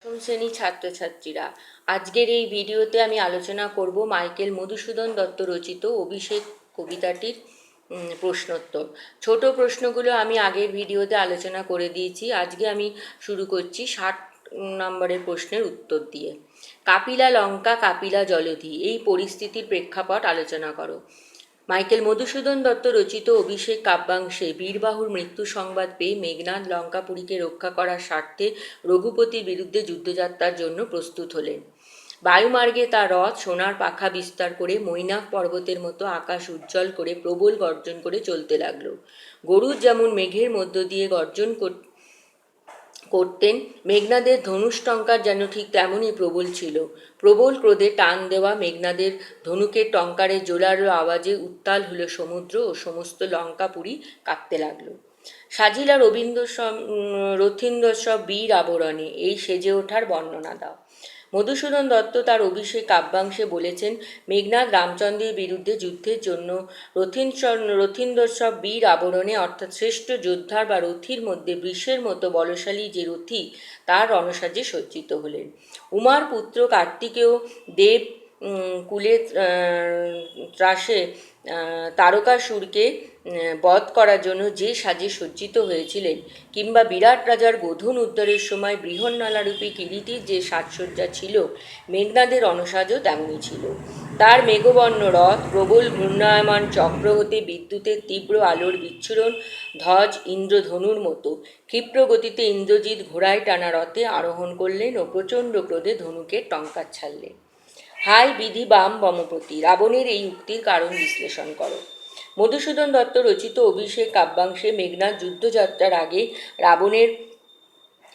প্রথম শ্রেণীর ছাত্রছাত্রীরা, আজকের এই ভিডিওতে আমি আলোচনা করব মাইকেল মধুসূদন দত্ত রচিত অভিষেক কবিতাটির প্রশ্নোত্তর। ছোট প্রশ্নগুলো আমি আগের ভিডিওতে আলোচনা করে দিয়েছি। আজকে আমি শুরু করছি 60 নম্বরের প্রশ্নের উত্তর দিয়ে। কাপিলা লঙ্কা কাপিলা জলধি, এই পরিস্থিতির প্রেক্ষাপট আলোচনা করো। মাইকেল মধুসূদন দত্ত রচিত অভিষেক কাব্যাংশে বীরবাহুর মৃত্যু সংবাদ পেয়ে মেঘনাদ লঙ্কাপুরীকে রক্ষা করার স্বার্থে রঘুপতির বিরুদ্ধে যুদ্ধযাত্রার জন্য প্রস্তুত হলেন। বায়ুমার্গে তার রথ সোনার পাখা বিস্তার করে মৈনাক পর্বতের মতো আকাশ উজ্জ্বল করে প্রবল গর্জন করে চলতে লাগলো। গরুর যেমন মেঘের মধ্য দিয়ে গর্জন করতেন, মেঘনাদের ধনুষ্টঙ্কার যেন ঠিক তেমনই প্রবল ছিল। প্রবল ক্রোধে টান দেওয়া মেঘনাদের ধনুকের টঙ্কারের জোরালো আওয়াজে উত্তাল হলো সমুদ্র ও সমস্ত লঙ্কাপুরী কাঁপতে লাগলো। সাজিলা রথীন্দ্রসব বীর আবরণে, এই সেজে ওঠার বর্ণনা দাও। মধুসূদন দত্ত তার অভিষেক কাব্যাংশে বলেছেন, মেঘনাদ রামচন্দ্রের বিরুদ্ধে যুদ্ধের জন্য রথীন্দ্রসব বীর আবরণে, অর্থাৎ শ্রেষ্ঠ যোদ্ধার বা রথীর মধ্যে বৃষের মতো বলশালী যে রথী, তার রণসাজে সজ্জিত হলেন। উমার পুত্র কার্তিকেয় দেব কুলে ত্রাসে তারকাসুরকে বধ করার জন্য যে সাজে সজ্জিত হয়েছিলেন, কিংবা বিরাট রাজার গোধন উদ্ধারের সময় বৃহন্নলারূপী কিরীটির যে সাজসজ্জা ছিল, মেঘনাদের রণসাজও তেমনই ছিল। তার মেঘবর্ণ রথ, প্রবল ঘূর্ণায়মান চক্র হতে বিদ্যুতের তীব্র আলোর বিচ্ছুরণ, ধ্বজ ইন্দ্রধনুর মতো। ক্ষিপ্র গতিতে ইন্দ্রজিৎ ঘোড়ায় টানা রথে আরোহণ করলেন ও প্রচণ্ড ক্রোধে ধনুকের টঙ্কার ছাড়লেন। হাই বিধি বাম বমপতি, রাবণের এই উক্তির কারণ বিশ্লেষণ করো। মধুসূদন দত্ত রচিত অভিষেক কাব্যাংশে মেঘনাদ যুদ্ধযাত্রার আগে রাবণের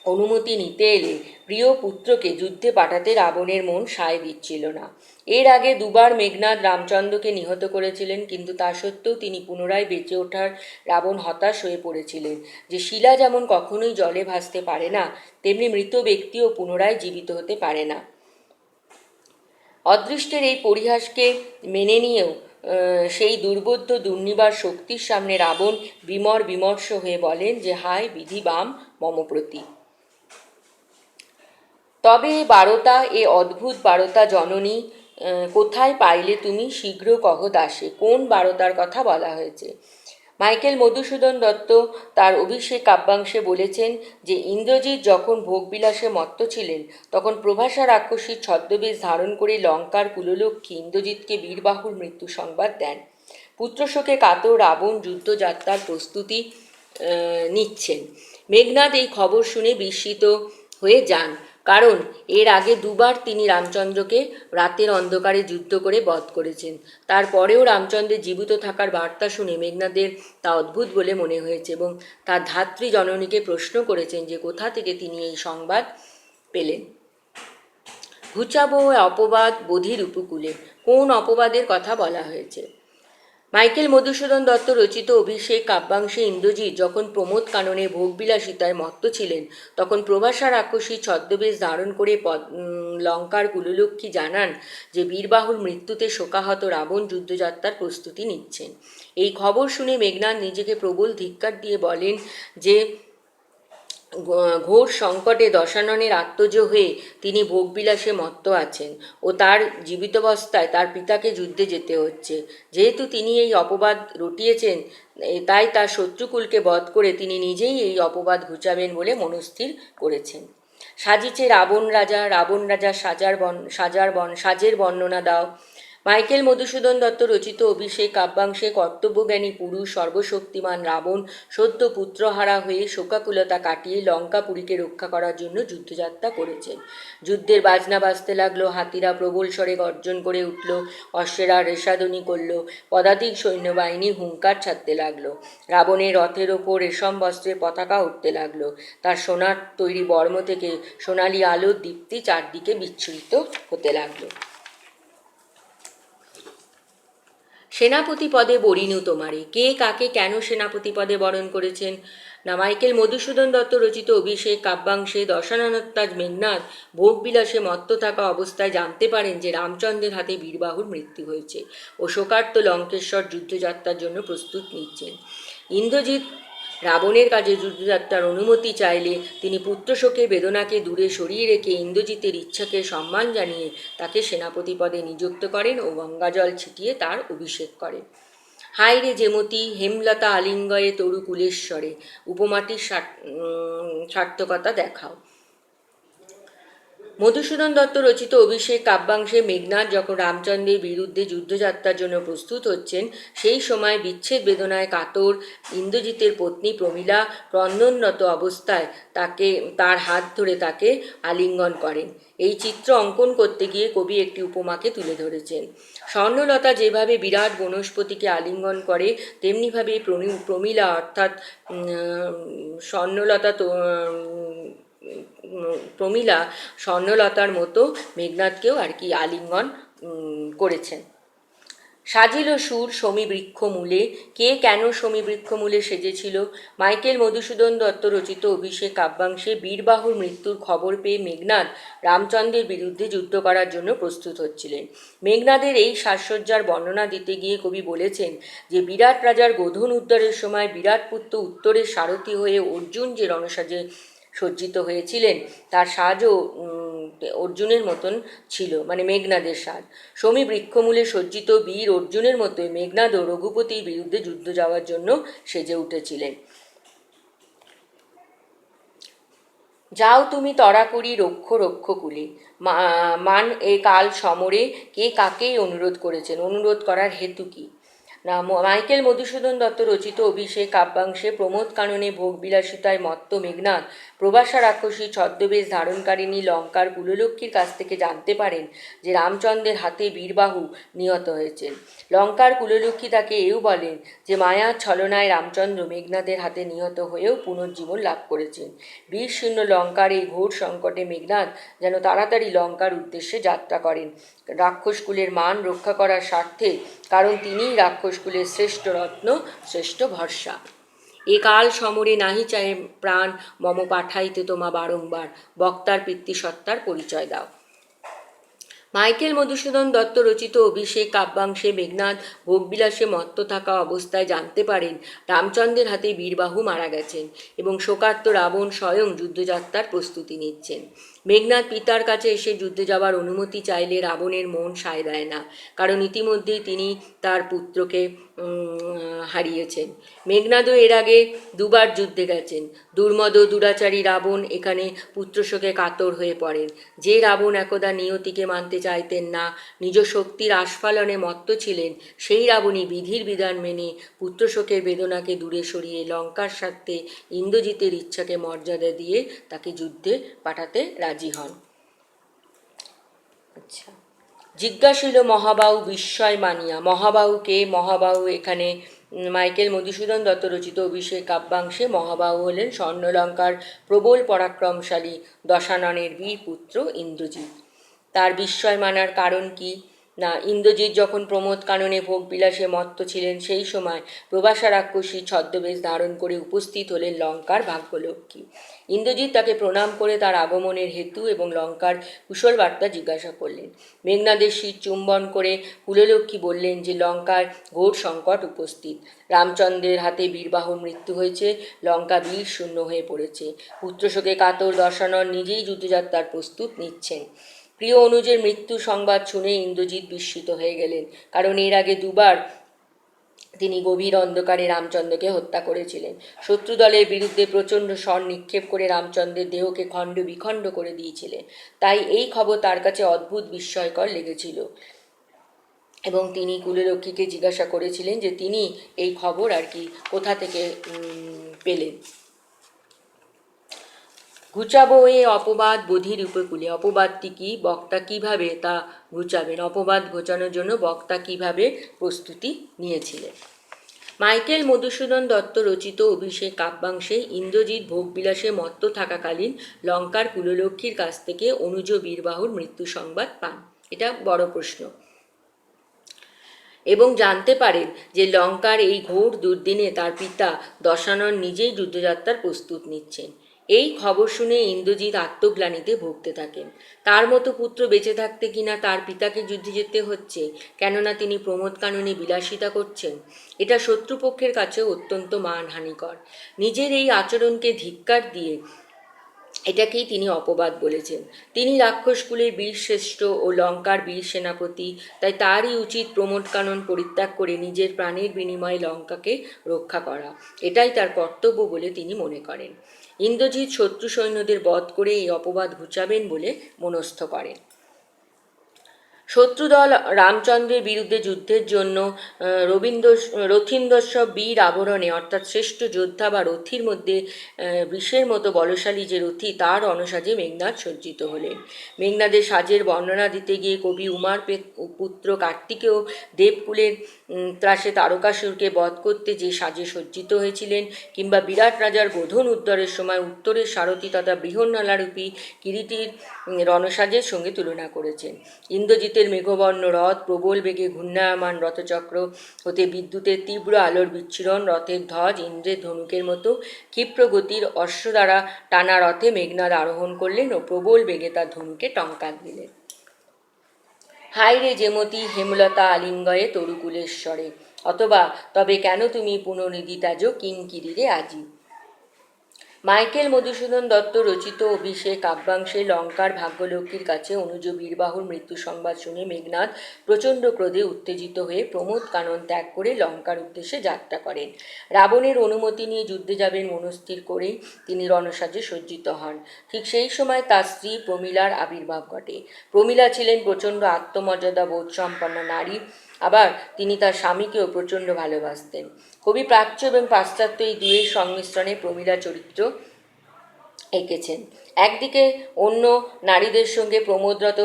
অনুমতি নিতে এলে প্রিয় পুত্রকে যুদ্ধে পাঠাতে রাবণের মন সায় দিচ্ছিল না। এর আগে দুবার মেঘনাদ রামচন্দ্রকে নিহত করেছিলেন, কিন্তু তা সত্ত্বেও তিনি পুনরায় বেঁচে ওঠার রাবণ হতাশ হয়ে পড়েছিলেন যে শিলা যেমন কখনোই জলে ভাসতে পারে না, তেমনি মৃত ব্যক্তিও পুনরায় জীবিত হতে পারে না। অদৃষ্টের এই পরিহাসকে মেনে নিয়েও সেই দুর্বোধ্য দুর্নিবার শক্তির সামনে রাবণ বিমর্ষ হয়ে বলেন যে, হায় বিধি বাম মমপ্রতি। তবে এ বারতা, এ অদ্ভুত বারতা জননী, কোথায় পাইলে তুমি, শীঘ্র কহ দাসে। কোন বারতার কথা বলা হয়েছে? মাইকেল মধুসূদন দত্ত তার অভিষেক কাব্যাংশে বলেছেন যে, ইন্দ্রজিৎ যখন ভোগবিলাসে মত্ত ছিলেন, তখন প্রভাসা রাক্ষসীর ছদ্মবেশ ধারণ করে লঙ্কার কুললক্ষ্মী ইন্দ্রজিৎকে বীরবাহুর মৃত্যু সংবাদ দেন। পুত্রশোকে কাতর রাবণ যুদ্ধযাত্রার প্রস্তুতি নিচ্ছেন। মেঘনাদ এই খবর শুনে বিস্মিত হয়ে যান, কারণ এর আগে দুবার তিনি রামচন্দ্রকে রাতের অন্ধকারে যুদ্ধ করে বধ করেছেন। তারপরেও রামচন্দ্রের জীবিত থাকার বার্তা শুনে মেঘনাদের তা অদ্ভুত বলে মনে হয়েছে এবং তার ধাত্রী জননীকে প্রশ্ন করেছেন যে কোথা থেকে তিনি এই সংবাদ পেলেন। ঘুচাবো অপবাদ বোধির উপকূলে, কোন অপবাদের কথা বলা হয়েছে? মাইকেল মধুসূদন দত্ত রচিত অভিষেক কাব্যাংশে ইন্দ্রজিৎ যখন প্রমোদ কাননে ভোগবিলাসিতায় মত্ত ছিলেন, তখন প্রভাসা রাক্ষসী ছদ্মবেশ ধারণ করে লঙ্কার কুললক্ষ্মী জানান যে বীরবাহুর মৃত্যুতে শোকাহত রাবণ যুদ্ধযাত্রার প্রস্তুতি নিচ্ছেন। এই খবর শুনে মেঘনাদ নিজেকে প্রবল ধিক্কার দিয়ে বলেন যে ঘোর সংকটে দশাননের আত্মজ হয়ে তিনি ভোগবিলাসে মত্ত আছেন ও তার জীবিতাবস্থায় তার পিতাকে যুদ্ধে যেতে হচ্ছে। যেহেতু তিনি এই অপবাদ রটিয়েছেন, তাই তার শত্রুকুলকে বধ করে তিনি নিজেই এই অপবাদ ঘুচাবেন বলে মনস্থির করেছেন। সাজিছে রাবণ রাজা সাজের বর্ণনা দাও। মাইকেল মধুসূদন দত্ত রচিত অভিষেক কাব্যাংশে কর্তব্যজ্ঞানী পুরুষ সর্বশক্তিমান রাবণ সদ্য পুত্রহারা হয়ে শোকাকুলতা কাটিয়ে লঙ্কাপুরীকে রক্ষা করার জন্য যুদ্ধযাত্রা করেছেন। যুদ্ধের বাজনা বাজতে লাগলো, হাতিরা প্রবল স্বরে গর্জন করে উঠল, অশ্বেরা রেশাধ্বনি করল, পদাতিক সৈন্যবাহিনী হুঙ্কার ছাড়তে লাগলো। রাবণের রথের ওপর রেশম বস্ত্রের পতাকা উঠতে লাগলো। তার সোনার তৈরি বর্ম থেকে সোনালি আলোর দীপ্তি চারদিকে বিচ্ছুরিত হতে লাগলো। সেনাপতি পদে বরিনু তোমারে, কে কাকে কেন সেনাপতি পদে বরণ করেছেন? না, মাইকেল মধুসূদন দত্ত রচিত অভিষেক কাব্যাংশে দশাননোত্তাজ মেঘনাদ ভোগবিলাসে মত্ত থাকা অবস্থায় জানতে পারেন যে রামচন্দ্রের হাতে বীরবাহুর মৃত্যু হয়েছে ও শোকার্ত লঙ্কেশ্বর যুদ্ধযাত্রার জন্য প্রস্তুত নিচ্ছেন। ইন্দ্রজিৎ রাবণের কাছে যুদ্ধযাত্রার অনুমতি চাইলে তিনি পুত্রশোকের বেদনাকে দূরে সরিয়ে রেখে ইন্দ্রজিতের ইচ্ছাকে সম্মান জানিয়ে তাকে সেনাপতি পদে নিযুক্ত করেন ও গঙ্গাজল ছিটিয়ে তার অভিষেক করেন। হায় রে যেমতি হেমলতা আলিঙ্গয়ে তরু কুলেশ্বরে, উপমাটির সার্থকতা দেখাও। মধুসূদন দত্ত রচিত অভিষেক কাব্যাংশে মেঘনাদ যখন রামচন্দ্রের বিরুদ্ধে যুদ্ধযাত্রার জন্য প্রস্তুত হচ্ছেন, সেই সময় বিচ্ছেদ বেদনায় কাতর ইন্দ্রজিতের পত্নী প্রমীলা ক্রন্দনরত অবস্থায় তার হাত ধরে তাকে আলিঙ্গন করেন। এই চিত্র অঙ্কন করতে গিয়ে কবি একটি উপমাকে তুলে ধরেছেন। স্বর্ণলতা যেভাবে বিরাট বনস্পতিকে আলিঙ্গন করে, তেমনিভাবে প্রমীলা অর্থাৎ প্রমীলা স্বর্ণলতার মতো মেঘনাদকেও আর কি আলিঙ্গন করেছেন। সাজিল সুর শমীবৃক্ষ মূলে, কে কেন শমীবৃক্ষ মূলে সেজেছিল? মাইকেল মধুসূদন দত্ত রচিত অভিষেক কাব্যাংশে বীরবাহুর মৃত্যুর খবর পেয়ে মেঘনাদ রামচন্দ্রের বিরুদ্ধে যুদ্ধ করার জন্য প্রস্তুত হচ্ছিলেন। মেঘনাদের এই সাজসজ্জার বর্ণনা দিতে গিয়ে কবি বলেছেন যে বিরাট রাজার গোধন উদ্ধারের সময় বিরাট পুত্র উত্তরের সারথি হয়ে অর্জুন যে রণসাজে সজ্জিত হয়েছিলেন, তার সাজও অর্জুনের মতন ছিল, মানে মেঘনাদের সাজ। শমী বৃক্ষমূলে সজ্জিত বীর অর্জুনের মতোই মেঘনাদও রঘুপতির বিরুদ্ধে যুদ্ধ যাওয়ার জন্য সেজে উঠেছিলেন। যাও তুমি তরা করি রক্ষ রক্ষ কুলে, মান এ কাল সমরে, কে কাকেই অনুরোধ করেছেন? অনুরোধ করার হেতু কি? না, মাইকেল মধুসূদন দত্ত রচিত অভিষেক কাব্যাংশে প্রমোদ কাননে ভোগবিলাসিতায় মত্ত মেঘনাদ প্রবাসা রাক্ষসী ছদ্মবেশ ধারণকারিণী লঙ্কার কুললক্ষ্মীর কাছ থেকে জানতে পারেন যে রামচন্দ্রের হাতে বীরবাহু নিহত হয়েছেন। লঙ্কার কুললক্ষ্মী তাকে এও বলেন যে মায়ার ছলনায় রামচন্দ্র মেঘনাদের হাতে নিহত হয়েও পুনর্জীবন লাভ করেছেন। বীরশূন্য লঙ্কার এই ঘোর সংকটে মেঘনাদ যেন তাড়াতাড়ি লঙ্কার উদ্দেশ্যে যাত্রা করেন রাক্ষসকুলের মান রক্ষা করার স্বার্থে, কারণ তিনিই রাক্ষসকুলের শ্রেষ্ঠ রত্ন, শ্রেষ্ঠ ভরসা। এ কাল সমরে নাহি চায় প্রাণ, মম পাঠাইতে তোমা বারংবার, বক্তার পিতৃসত্তার পরিচয় দাও। মাইকেল মধুসূদন দত্ত রচিত অভিষেক কাব্যাংশে মেঘনাদ ভোগবিলাসে মত্ত থাকা অবস্থায় জানতে পারেন রামচন্দ্রের হাতে বীরবাহু মারা গেছেন এবং শোকার্ত রাবণ স্বয়ং যুদ্ধযাত্রার প্রস্তুতি নিচ্ছেন। মেঘনাদ পিতার কাছে এসে যুদ্ধে যাওয়ার অনুমতি চাইলে রাবণের মন সায় দেয় না, কারণ ইতিমধ্যেই তিনি তার পুত্রকে হারিয়েছেন। মেঘনাদও এর আগে দুবার যুদ্ধে গেছেন। দুর্মদ দুরাচারী রাবণ এখানে পুত্রশোকে কাতর হয়ে পড়েন। যে রাবণ একদা নিয়তিকে মানতে চাইতেন না, নিজ শক্তির আস্ফালনে মত্ত ছিলেন, সেই রাবণই বিধির বিধান মেনে পুত্রশোকের বেদনাকে দূরে সরিয়ে লঙ্কার স্বার্থে ইন্দ্রজিতের ইচ্ছাকে মর্যাদা দিয়ে তাকে যুদ্ধে পাঠাতে রাজি হন। আচ্ছা, জিজ্ঞাসিল মহাবাহু বিস্ময় মানিয়া। মহাবাহুকে, মহাবাহু এখানে মাইকেল মধুসূদন দত্ত রচিত অভিষেক কাব্যাংশে মহাবাহু হলেন স্বর্ণলঙ্কার প্রবল পরাক্রমশালী দশাননের বীর পুত্র ইন্দ্রজিৎ। তার বিস্ময় মানার কারণ কি? না, ইন্দ্রজিৎ যখন প্রমোদ কাননে ভোগ বিলাসে মত্ত ছিলেন, সেই সময় প্রবাসা রাক্ষসী ছদ্মবেশ ধারণ করে উপস্থিত হলেন লঙ্কার ভাগ্যলক্ষ্মী। ইন্দ্রজিৎ তাকে প্রণাম করে তার আগমনের হেতু এবং লঙ্কার কুশল বার্তা জিজ্ঞাসা করলেন। মেঘনাদের শির চুম্বন করে কুললক্ষ্মী বললেন যে লঙ্কার ঘোর সংকট উপস্থিত, রামচন্দ্রের হাতে বীরবাহুর মৃত্যু হয়েছে, লঙ্কা বীর শূন্য হয়ে পড়েছে। পুত্রশোকে কাতর দশানন নিজেই যুদ্ধযাত্রার প্রস্তুত নিচ্ছেন। প্রিয় অনুজের মৃত্যু সংবাদ শুনে ইন্দ্রজিৎ বিস্মিত হয়ে গেলেন, কারণ এর আগে দুবার তিনি গভীর অন্ধকারে রামচন্দ্রকে হত্যা করেছিলেন। শত্রু দলের বিরুদ্ধে প্রচণ্ড স্বর নিক্ষেপ করে রামচন্দ্রের দেহকে খণ্ড বিখণ্ড করে দিয়েছিলেন। তাই এই খবর তার কাছে অদ্ভুত বিস্ময়কর লেগেছিল এবং তিনি কুললক্ষ্মীকে জিজ্ঞাসা করেছিলেন যে তিনি এই খবর আর কি কোথা থেকে পেলেন। ঘুচাবো এ অপবাদ বোধির উপকূলে। অপবাদটি কি, বক্তা কিভাবে তা ঘুচাবেন, অপবাদ ঘোচানোর জন্য বক্তা কিভাবে প্রস্তুতি নিয়েছিলেন। মাইকেল মধুসূদন দত্ত রচিত অভিষেক কাব্যাংশে ইন্দ্রজিৎ ভোগবিলাসে মত্ত থাকাকালীন লঙ্কার কুললক্ষ্মীর কাছ থেকে অনুজ বীরবাহুর মৃত্যু সংবাদ পান। এটা বড় প্রশ্ন। এবং জানতে পারেন যে লঙ্কার এই ঘোর দুর্দিনে তার পিতা দশানন নিজেই যুদ্ধযাত্রার প্রস্তুত নিচ্ছেন। এই খবর শুনে ইন্দ্রজিৎ আত্মগ্লানিতে ভুগতে থাকেন। তার মতো পুত্র বেঁচে থাকতে কিনা তার পিতাকে যুদ্ধে যেতে হচ্ছে, কেননা তিনি প্রমোদ কাননে বিলাসিতা করছেন, এটা শত্রুপক্ষের কাছেও অত্যন্ত মানহানিকর। নিজের এই আচরণকে ধিক্কার দিয়ে এটাকেই তিনি অপবাদ বলেছেন। তিনি রাক্ষসকুলের বীরশ্রেষ্ঠ ও লঙ্কার বীর সেনাপতি, তাই তারই উচিত প্রমোদ কানন পরিত্যাগ করে নিজের প্রাণের বিনিময়ে লঙ্কাকে রক্ষা করা। এটাই তার কর্তব্য বলে তিনি মনে করেন। ইন্দ্রজিৎ শত্রু সৈন্যদের বধ করে এই অপবাদ ঘুচাবেন বলে মনস্থ করেন। শত্রুদল রামচন্দ্রের বিরুদ্ধে যুদ্ধের জন্য রথীন্দ্রস্ব বীর আবরণে অর্থাৎ শ্রেষ্ঠ যোদ্ধা বা রথীর মধ্যে বিষের মতো বলশালী যে রথী, তার অনসাজে মেঘনাদ সজ্জিত হলেন। মেঘনাদের সাজের বর্ণনা দিতে গিয়ে কবি উমার পুত্র কার্তিকেয় দেবকুলের ত্রাসে তারকাসুরকে বধ করতে যে সাজে সজ্জিত হয়েছিলেন, কিংবা বিরাট রাজার গোধন উদ্ধারের সময় উত্তরের সারথী তথা বৃহন্নলারূপী কিরীটির রণসাজের সঙ্গে তুলনা করেছেন। ইন্দ্রজিতের মেঘবর্ণ রথ, প্রবল বেগে ঘূর্ণায়মান রথচক্র হতে বিদ্যুতের তীব্র আলোর বিচ্ছুরণ, রথের ধ্বজ ইন্দ্রের ধনুকের মতো ক্ষিপ্র গতির অশ্ব দ্বারা টানা রথে মেঘনাদ আরোহণ করলেন ও প্রবল বেগে তার ধনুকে টঙ্কার দিলেন। হাই রে যেমতি হেমলতা আলিঙ্গয়ে তরুকুলেশ্বরে, অথবা তবে কেন তুমি পুনর্নিধি ত্যাজ কিঙ্কিরিরে আজি। মাইকেল মধুসূদন দত্ত রচিত অভিষেক কাব্যাংশে লঙ্কার ভাগ্যলক্ষ্মীর কাছে অনুজ বীরবাহুর মৃত্যু সংবাদ শুনে মেঘনাদ প্রচণ্ড ক্রোধে উত্তেজিত হয়ে প্রমোদ কানন ত্যাগ করে লঙ্কার উদ্দেশ্যে যাত্রা করেন। রাবণের অনুমতি নিয়ে যুদ্ধে যাবেন মনস্থির করেই তিনি রণসাজে সজ্জিত হন। ঠিক সেই সময় তার স্ত্রী প্রমীলার আবির্ভাব ঘটে। প্রমীলা ছিলেন প্রচণ্ড আত্মমর্যাদা বোধ সম্পন্ন নারী, আবার তিনি তার স্বামীকেও প্রচণ্ড ভালোবাসতেন। কবি প্রাচ্য এবং পাশ্চাত্য এই দুয়ের সংমিশ্রণে প্রমীলা চরিত্র এঁকেছেন। একদিকে অন্য নারীদের সঙ্গে প্রমোদরত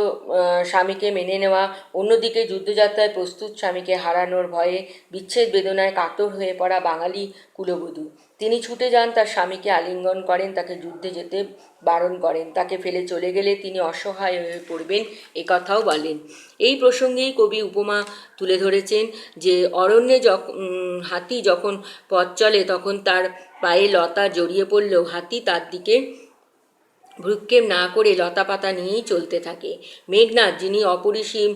স্বামীকে মেনে নেওয়া, অন্যদিকে যুদ্ধযাত্রায় প্রস্তুত স্বামীকে হারানোর ভয়ে বিচ্ছেদ বেদনায় কাতর হয়ে পড়া বাঙালি কুলবধূ। তিনি ছুটে যান, তার স্বামীকে আলিঙ্গন করেন, তাকে যুদ্ধে যেতে বারণ করেন, তাকে ফেলে চলে গেলে তিনি অসহায় হয়ে পড়বেন একথাও বলেন। এই প্রসঙ্গেই কবি উপমা তুলে ধরেছেন যে অরণ্যে হাতি যখন পথ চলে তখন তার পায়ে লতা জড়িয়ে পড়লেও হাতি তার দিকে ভ্রুক্ষেপ না করে লতাপাতা নিয়েই চলতে থাকে। মেঘনাদ, যিনি অপরিসীম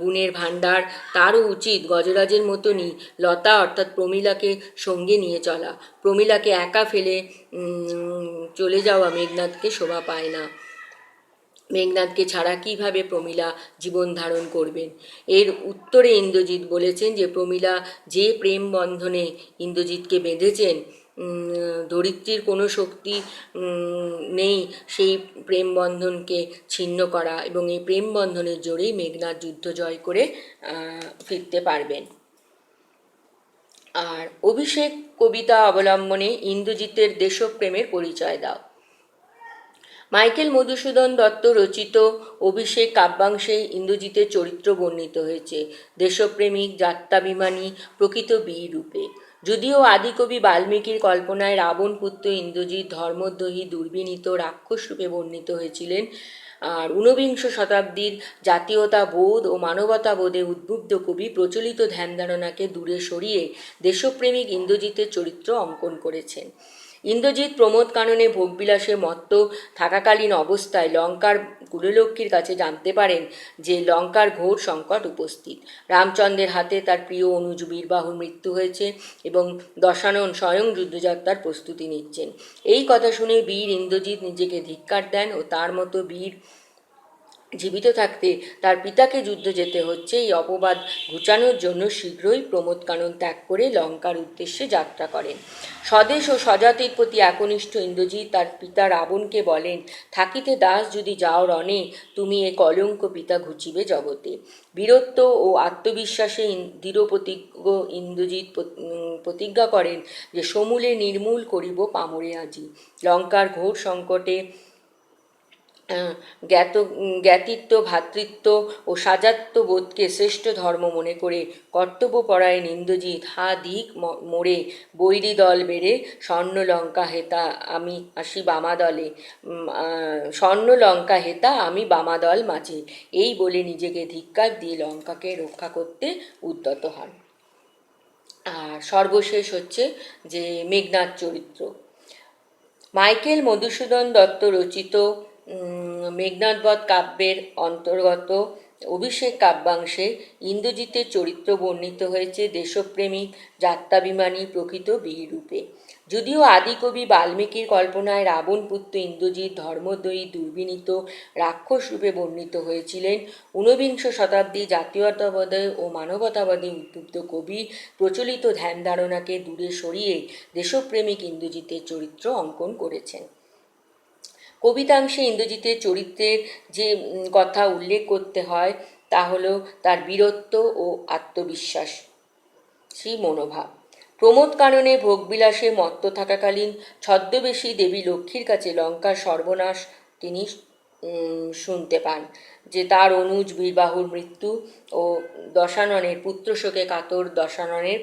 গুণের ভাণ্ডার, তারও উচিত গজরাজের মতনই লতা অর্থাৎ প্রমীলাকে সঙ্গে নিয়ে চলা। প্রমীলাকে একা ফেলে চলে যাওয়া মেঘনাদকে শোভা পায় না। মেঘনাদকে ছাড়া কিভাবে প্রমীলা জীবন ধারণ করবেন? এর উত্তরে ইন্দ্রজিৎ বলেছেন যে প্রমীলা যে প্রেম বন্ধনে ইন্দ্রজিৎকে বেঁধেছেন, ধরিত্রীর কোনো শক্তি নেই সেই প্রেম বন্ধনকে ছিন্ন করা, এবং এই প্রেম বন্ধনের জোরেই মেঘনাদ যুদ্ধ জয় করে ফিরতে পারবেন। আর অভিষেক কবিতা অবলম্বনে ইন্দ্রজিতের দেশপ্রেমের পরিচয় দাও। মাইকেল মধুসূদন দত্ত রচিত অভিষেক কাব্যাংশে ইন্দ্রজিতের চরিত্র বর্ণিত হয়েছে দেশপ্রেমিক, যাত্রাভিমানী, প্রকৃত বীর রূপে। যদিও আদিকবি বাল্মীকির কল্পনায় রাবণ পুত্র ইন্দ্রজিৎ ধর্মদ্রোহী দুর্বিনীত রাক্ষস রূপে বর্ণিত হয়েছিলেন, আর ঊনবিংশ শতাব্দীর জাতীয়তাবোধ ও মানবতাবোধে উদ্বুদ্ধ কবি প্রচলিত ধ্যান ধারণাকে দূরে সরিয়ে দেশপ্রেমিক ইন্দ্রজিতের চরিত্র অঙ্কন করেছেন। ইন্দ্রজিৎ প্রমোদ কাননে ভোগবিলাসে মত্ত থাকাকালীন অবস্থায় লঙ্কার কুললক্ষ্মীর কাছে জানতে পারেন যে লঙ্কার ঘোর সংকট উপস্থিত। রামচন্দ্রের হাতে তার প্রিয় অনুজ বীরবাহুর মৃত্যু হয়েছে এবং দশানন স্বয়ং যুদ্ধযাত্রার প্রস্তুতি নিচ্ছেন। এই কথা শুনে বীর ইন্দ্রজিৎ নিজেকে ধিক্কার দেন ও তার মতো বীর জীবিত থাকতে তার পিতাকে যুদ্ধ যেতে হচ্ছে এই অপবাদ ঘুচানোর জন্য শীঘ্রই প্রমোদ কানন ত্যাগ করে লঙ্কার উদ্দেশ্যে যাত্রা করেন। স্বদেশ ও স্বজাতির প্রতি একনিষ্ঠ ইন্দ্রজিৎ তার পিতা রাবণকে বলেন, থাকিতে দাস যদি যাও রণে, তুমি এ কলঙ্ক পিতা ঘুচিবে জগতে। বীরত্ব ও আত্মবিশ্বাসে দৃঢ় প্রতিজ্ঞ ইন্দ্রজিৎ প্রতিজ্ঞা করেন যে সমূলে নির্মূল করিব পামরে আজি। লঙ্কার ঘোর সংকটে জ্ঞাতিত্ব, ভ্রাতৃত্ব ও সাজাত্যবোধকে শ্রেষ্ঠ ধর্ম মনে করে কর্তব্যপরায়ণ ইন্দ্রজিৎ হা দিক মোড়ে বৈরী দল বেড়ে স্বর্ণলঙ্কা হেতা আমি আসি বামাদলে, স্বর্ণলঙ্কা হেতা আমি বামাদল মাঝে, এই বলে নিজেকে ধিক্কার দিয়ে লঙ্কাকে রক্ষা করতে উদ্যত হন। আর সর্বশেষ হচ্ছে যে মেঘনাদ চরিত্র। মাইকেল মধুসূদন দত্ত রচিত মেঘনাদবধ কাব্যের অন্তর্গত অভিষেক কাব্যাংশে ইন্দ্রজিতের চরিত্র বর্ণিত হয়েছে দেশপ্রেমিক যাত্রাভিমানী প্রকৃত বীররূপে। যদিও আদিকবি বাল্মীকির কল্পনায় রাবণ পুত্র ইন্দ্রজিৎ ধর্মদ্বয়ী দুর্বিনীত রাক্ষস রূপে বর্ণিত হয়েছিলেন, ঊনবিংশ শতাব্দী জাতীয়তাবাদী ও মানবতাবাদী উদ্বুদ্ধ কবি প্রচলিত ধ্যান ধারণাকে দূরে সরিয়ে দেশপ্রেমিক ইন্দ্রজিতের চরিত্র অঙ্কন করেছেন। কবিতাংশে ইন্দ্রজিতের চরিত্রের যে কথা উল্লেখ করতে হয় তা হলো তার বীরত্ব ও আত্মবিশ্বাসী মনোভাব। প্রমোদ কাননে ভোগবিলাসে মত্ত থাকাকালীন ছদ্মবেশী দেবী লক্ষ্মীর কাছে লঙ্কার সর্বনাশ তিনি শুনতে পান, যে তার অনুজ বীরবাহুর মৃত্যু ও দশাননের পুত্রশোকে কাতর দশাননের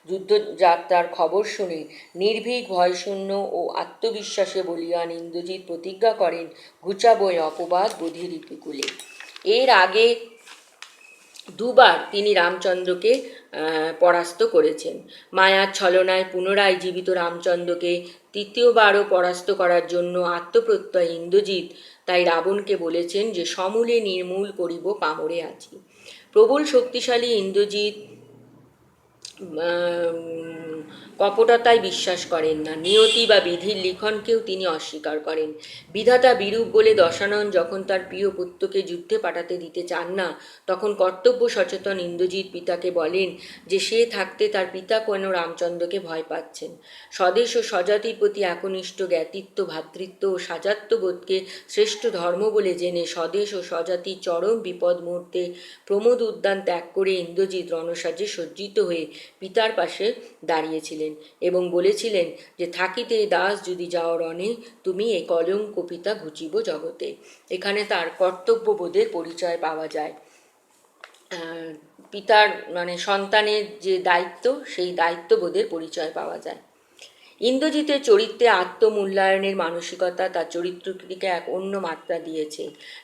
যুদ্ধযাত্রার খবর শুনে নির্ভীক ভয়শূন্য ও আত্মবিশ্বাসে বলীয়ান ইন্দ্রজিৎ প্রতিজ্ঞা করেন ঘুচাবই অপবাদ বোধি রিপুকুলে। এর আগে দুবার তিনি রামচন্দ্রকে পরাস্ত করেছেন। মায়ার ছলনায় পুনরায় জীবিত রামচন্দ্রকে তৃতীয়বারও পরাস্ত করার জন্য আত্মপ্রত্যয় ইন্দ্রজিৎ তাই রাবণকে বলেছেন যে সমূলে নির্মূল করিব পামরে আছি। প্রবল শক্তিশালী ইন্দ্রজিৎ কপটতায় বিশ্বাস করেন না, নিয়তি বা বিধির লিখনকেও তিনি অস্বীকার করেন। বিধাতা বিরূপ বলে দশানন যখন তার প্রিয় পুত্রকে যুদ্ধে পাঠাতে দিতে চান না, তখন কর্তব্য সচেতন ইন্দ্রজিৎ পিতাকে বলেন যে সে থাকতে তার পিতা কেন রামচন্দ্রকে ভয় পাচ্ছেন। স্বদেশ ও স্বজাতির প্রতি একনিষ্ঠ জ্ঞাতিত্ব, ভ্রাতৃত্ব ও সাজাত্যবোধকে শ্রেষ্ঠ ধর্ম বলে জেনে স্বদেশ ও স্বজাতির চরম বিপদ মুহূর্তে প্রমোদ উদ্যান ত্যাগ করে ইন্দ্রজিৎ রণসাজে সজ্জিত হয়ে পিতার পাশে দাঁড়িয়েছিলেন এবং বলেছিলেন যে থাকিতে দাস যদি যাও রণে, তুমি এ কলঙ্ক পিতা ঘুচিব জগতে। এখানে তার কর্তব্যবোধের পরিচয় পাওয়া যায়। পিতার সন্তানের যে দায়িত্ব, সেই দায়িত্ববোধের পরিচয় পাওয়া যায়। ইন্দ্রজিতের চরিত্রে আত্মমূল্যায়নের মানসিকতা তার চরিত্রটিকে এক অন্য মাত্রা দিয়েছে।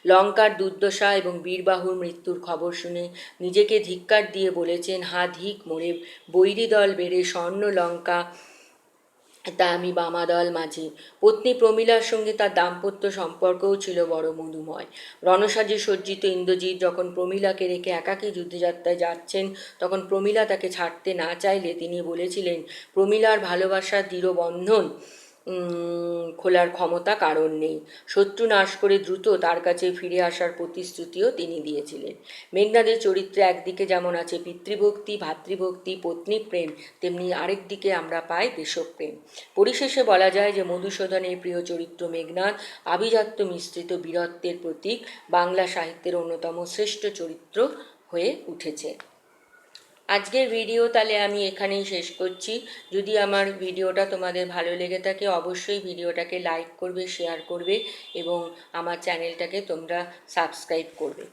লঙ্কার দুর্দশা এবং বীরবাহুর মৃত্যুর খবর শুনে নিজেকে ধিক্কার দিয়ে বলেছেন, হা ধিক মোরে বৈরী দল বেড়ে স্বর্ণ লঙ্কা তা আমি বামাদল মাঝে। পত্নী প্রমীলার সঙ্গে তার দাম্পত্য সম্পর্কও ছিল বড় মধুময়। রণসাজে সজ্জিত ইন্দ্রজিৎ যখন প্রমীলাকে রেখে একাকী যুদ্ধযাত্রায় যাচ্ছেন, তখন প্রমীলা তাকে ছাড়তে না চাইলে তিনি বলেছিলেন প্রমীলার ভালোবাসার দৃঢ় বন্ধন খোলার ক্ষমতা কারণ নেই। শত্রু নাশ করে দ্রুত তার কাছে ফিরে আসার প্রতিশ্রুতিও তিনি দিয়েছিলেন। মেঘনাদের চরিত্রে একদিকে যেমন আছে পিতৃভক্তি, ভাতৃভক্তি, পত্নী প্রেম, তেমনি আরেক দিকে আমরা পাই দেশপ্রেম। পরিশেষে বলা যায় যে মধুসূদনের প্রিয় চরিত্র মেঘনাদ আভিজাত্য মিশ্রিত বীরত্বের প্রতীক, বাংলা সাহিত্যের অন্যতম শ্রেষ্ঠ চরিত্র হয়ে উঠেছে। আজকের ভিডিও তাহলে আমি এখানেই শেষ করছি। যদি আমার ভিডিওটা তোমাদের ভালো লেগে থাকে অবশ্যই ভিডিওটাকে লাইক করবে, শেয়ার করবে এবং আমার চ্যানেলটাকে তোমরা সাবস্ক্রাইব করবে।